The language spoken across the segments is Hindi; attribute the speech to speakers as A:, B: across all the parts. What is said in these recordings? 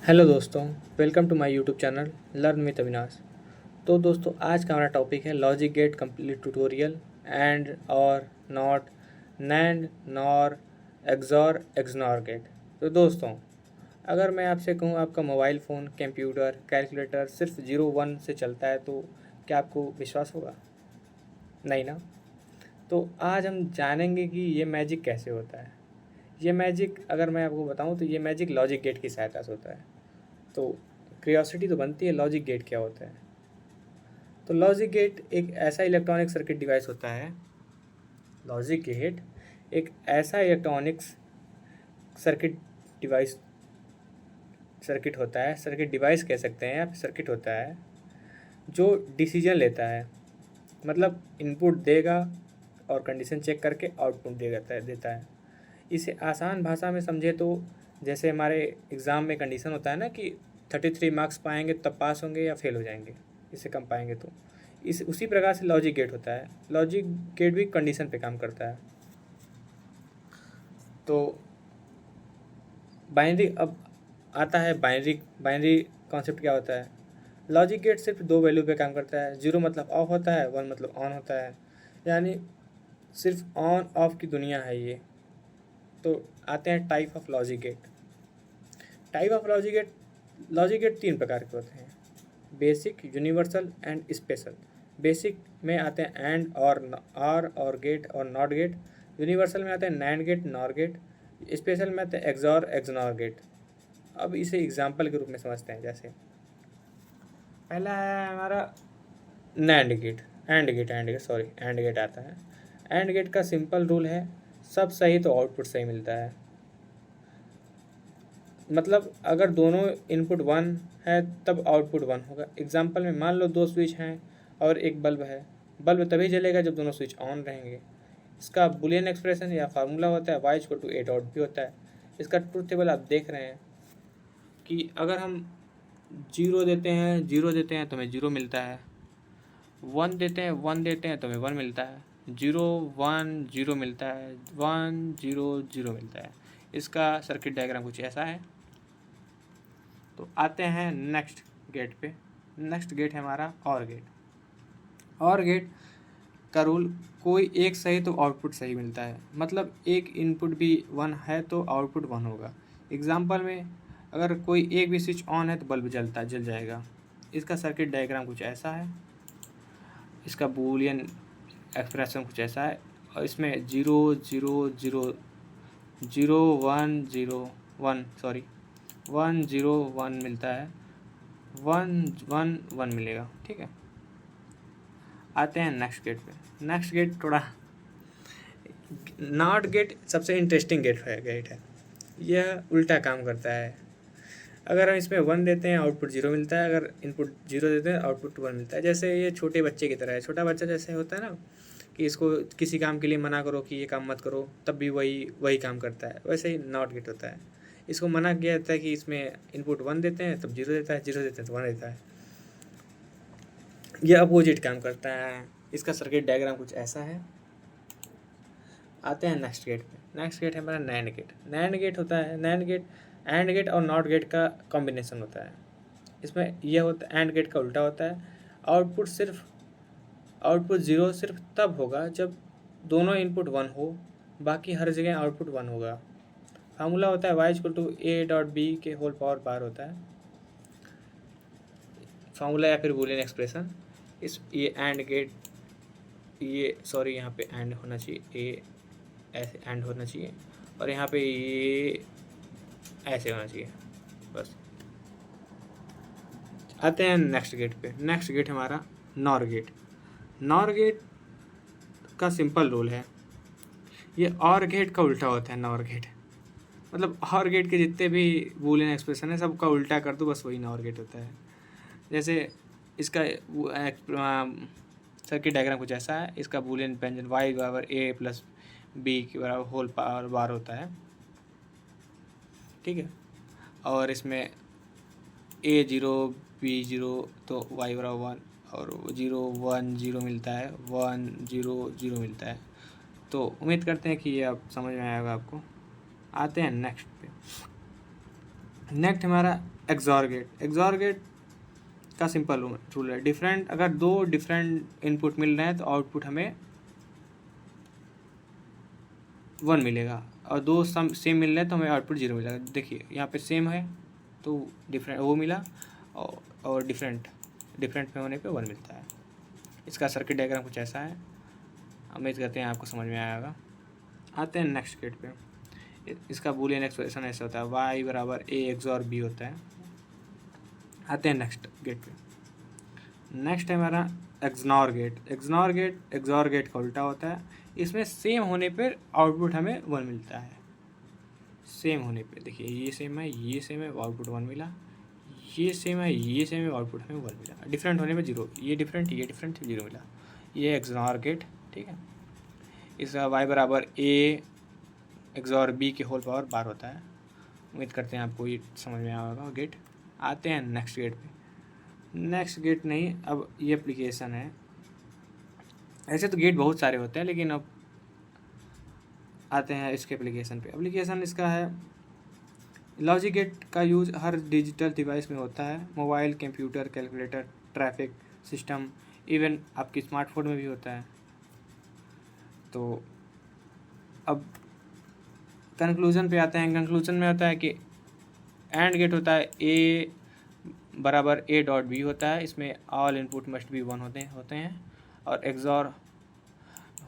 A: हेलो दोस्तों, welcome to my YouTube channel learn with Avinash. तो दोस्तों, आज का हमारा टॉपिक है logic gate complete tutorial and और not NAND NOR XOR XNOR gate. तो दोस्तों, अगर मैं आपसे कहूँ आपका मोबाइल फ़ोन, कंप्यूटर, कैलकुलेटर सिर्फ 0 1 से चलता है तो क्या आपको विश्वास होगा? नहीं ना। तो आज हम जानेंगे कि ये मैजिक कैसे होता है। ये मैजिक अगर मैं आपको बताऊं तो ये मैजिक लॉजिक गेट की सहायता से होता है। तो क्यूरियोसिटी तो बनती है, लॉजिक गेट क्या होता है। तो लॉजिक गेट एक ऐसा इलेक्ट्रॉनिक सर्किट डिवाइस होता है। लॉजिक गेट एक ऐसा इलेक्ट्रॉनिक्स सर्किट डिवाइस सर्किट होता है, सर्किट डिवाइस कह सकते हैं या फिर सर्किट होता है जो डिसीजन लेता है। मतलब इनपुट देगा और कंडीशन चेक करके आउटपुट देता है। इसे आसान भाषा में समझे तो जैसे हमारे एग्ज़ाम में कंडीशन होता है ना कि 33 मार्क्स पाएंगे तब पास होंगे या फेल हो जाएंगे, इससे कम पाएंगे तो इस उसी प्रकार से लॉजिक गेट होता है। लॉजिक गेट भी कंडीशन पे काम करता है। तो बाइनरी अब आता है। बाइनरी कॉन्सेप्ट क्या होता है? लॉजिक गेट सिर्फ दो वैल्यू पे काम करता है। 0 मतलब ऑफ होता है, 1 मतलब ऑन होता है, यानी सिर्फ ऑन ऑफ की दुनिया है ये। तो आते हैं type of logic gate. Type of logic gate 3 प्रकार के होते हैं: basic, universal and special. Basic में आते हैं एंड और गेट और नॉट गेट। यूनिवर्सल में आते हैं NAND gate, NOR gate. Special में आते हैं एक्सॉर एक्सनॉर गेट। अब इसे एग्जाम्पल के रूप में समझते हैं। जैसे पहला है हमारा नैंड गेट, एंड गेट आता है। एंड गेट का सिंपल रूल है, सब सही तो आउटपुट सही मिलता है। मतलब अगर दोनों इनपुट 1 है तब आउटपुट 1 होगा। एग्जाम्पल में मान लो 2 स्विच हैं और एक बल्ब है। बल्ब तभी जलेगा जब दोनों स्विच ऑन रहेंगे। इसका बुलियन एक्सप्रेशन या फार्मूला होता है y=a भी होता है। इसका ट्रूथ टेबल आप देख रहे हैं कि अगर हम 0 देते हैं तो हमें 0 मिलता है, 1 देते हैं तो हमें 1 मिलता है, 0 1 0 मिलता है, 1 0 0 मिलता है। इसका सर्किट डायग्राम कुछ ऐसा है। तो आते हैं नेक्स्ट गेट पे। नेक्स्ट गेट है हमारा और गेट। और गेट का रूल, कोई एक सही तो आउटपुट सही मिलता है। मतलब एक इनपुट भी 1 है तो आउटपुट 1 होगा। एग्जाम्पल में अगर कोई एक भी स्विच ऑन है तो बल्ब जल जाएगा। इसका सर्किट डायग्राम कुछ ऐसा है। इसका बूलियन एक्सप्रेशन कुछ ऐसा है और इसमें 0 0 0 0 1 0 1 1 0 1 मिलता है, 1 1 1 मिलेगा। ठीक है, आते हैं नेक्स्ट गेट पे। नेक्स्ट गेट थोड़ा नॉट गेट सबसे इंटरेस्टिंग गेट है। यह उल्टा काम करता है। अगर हम इसमें 1 देते हैं आउटपुट 0 मिलता है, अगर इनपुट 0 देते हैं आउटपुट 1 मिलता है। जैसे ये छोटे बच्चे की तरह है। छोटा बच्चा जैसे होता है ना कि इसको किसी काम के लिए मना करो कि ये काम मत करो, तब भी वही काम करता है। वैसे ही नॉट गेट होता है। इसको मना किया जाता है कि इसमें इनपुट 1 देते हैं तब 0 देता है, 0 देते हैं तो 1 देता है। यह अपोजिट काम करता है। इसका सर्किट डायग्राम कुछ ऐसा है। आते हैं नेक्स्ट गेट पे। नेक्स्ट गेट है हमारा नैंड गेट। नैंड गेट होता है, नैंड गेट एंड गेट और नॉट गेट का कॉम्बिनेशन होता है। इसमें यह होता है एंड गेट का उल्टा होता है। आउटपुट 0 सिर्फ तब होगा जब दोनों इनपुट 1 हो, बाकी हर जगह आउटपुट 1 होगा। फार्मूला होता है y=a.b के होल पावर बार होता है फार्मूला या फिर बूलियन एक्सप्रेशन। ये एंड गेट, यहाँ पे एंड होना चाहिए, ऐसे एंड होना चाहिए और यहाँ पे ये ऐसे होना चाहिए। बस आते हैं नेक्स्ट गेट पे। नेक्स्ट गेट हमारा नॉर गेट। नॉर गेट का सिंपल रूल है, ये और गेट का उल्टा होता है। नॉर गेट मतलब और गेट के जितने भी बूलियन एक्सप्रेशन है सबका उल्टा कर दो, बस वही नॉर गेट होता है। जैसे इसका सर्किट डायग्राम कुछ ऐसा है। इसका बूलियन व्यंजन y=a+b के बराबर होल पावर बार होता है। ठीक है, और इसमें a0 b0 तो y=1 और 0 1 0 मिलता है, 1 0 0 मिलता है। तो उम्मीद करते हैं कि ये आप समझ में आएगा आपको। आते हैं नेक्स्ट पे। नेक्स्ट हमारा एक्सॉर गेट का सिंपल रूल है, डिफरेंट अगर दो डिफरेंट इनपुट मिल रहे हैं तो आउटपुट हमें 1 मिलेगा, और दो सेम मिल रहे हैं तो हमें आउटपुट 0 मिलेगा। देखिए यहाँ पे सेम है तो डिफरेंट वो मिला, और डिफरेंट में होने पे 1 मिलता है। इसका सर्किट डायग्राम कुछ ऐसा है। उम्मीद करते हैं आपको समझ में आया होगा। आते हैं नेक्स्ट गेट पे। इसका बूलियन एक्सप्रेशन ऐसा होता है, y बराबर a XOR b होता है। आते हैं नेक्स्ट गेट पे। नेक्स्ट है हमारा एक्सनॉर गेट। एक्सॉर गेट का उल्टा होता है। इसमें सेम होने पर आउटपुट हमें 1 मिलता है। सेम होने पे देखिए ये सेम है, ये सेम है, आउटपुट 1 मिला। ये सेम है, ये सेम है, आउटपुट हमें 1 मिला। डिफरेंट होने में 0, ये डिफरेंट 0 मिला। ये एक्सनॉर गेट, ठीक है। इसका y बराबर a XOR b के होल पावर बार होता है। उम्मीद करते हैं आपको ये समझ में आया होगा गेट। आते हैं नेक्स्ट गेट पे। नेक्स्ट गेट नहीं, अब ये एप्लीकेशन है। ऐसे तो गेट बहुत सारे होते हैं, लेकिन अब आते हैं इसके एप्लीकेशन पे। एप्लीकेशन इसका है, लॉजिक गेट का यूज़ हर डिजिटल डिवाइस में होता है। Mobile, computer, calculator, traffic system, even आपकी स्मार्टफोन में भी होता है। तो अब कंक्लूजन पे आते हैं। कंक्लूजन में होता है कि एंड गेट होता है a बराबर a डॉट b होता है। इसमें ऑल इनपुट मस्ट बी 1 होते हैं। और एक्सॉर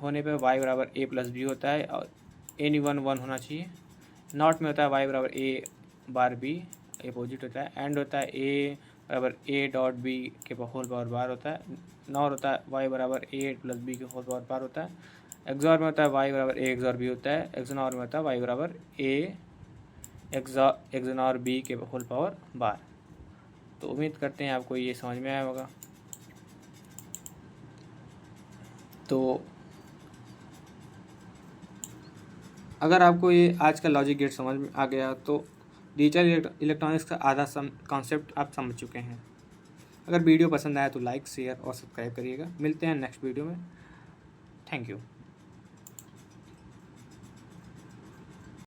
A: होने पे y बराबर a प्लस b होता है, और एनी 1 होना चाहिए। नॉट में होता है y बराबर a बार b, अपोजिट होता है। एंड होता है a बराबर a डॉट b के होल पावर बार होता है। नॉर होता है y बराबर a प्लस b के होल पावर बार होता है। एक्सॉर में होता है y बराबर a XOR b होता है। एक्सनॉर में होता है y बराबर a एक्सनॉर b के होल पावर बार। तो उम्मीद करते हैं आपको ये समझ में आया होगा। तो अगर आपको ये आज का लॉजिक गेट समझ में आ गया तो डिजिटल इलेक्ट्रॉनिक्स का आधा कॉन्सेप्ट आप समझ चुके हैं। अगर वीडियो पसंद आया तो लाइक, शेयर और सब्सक्राइब करिएगा। मिलते हैं नेक्स्ट वीडियो में। Thank you.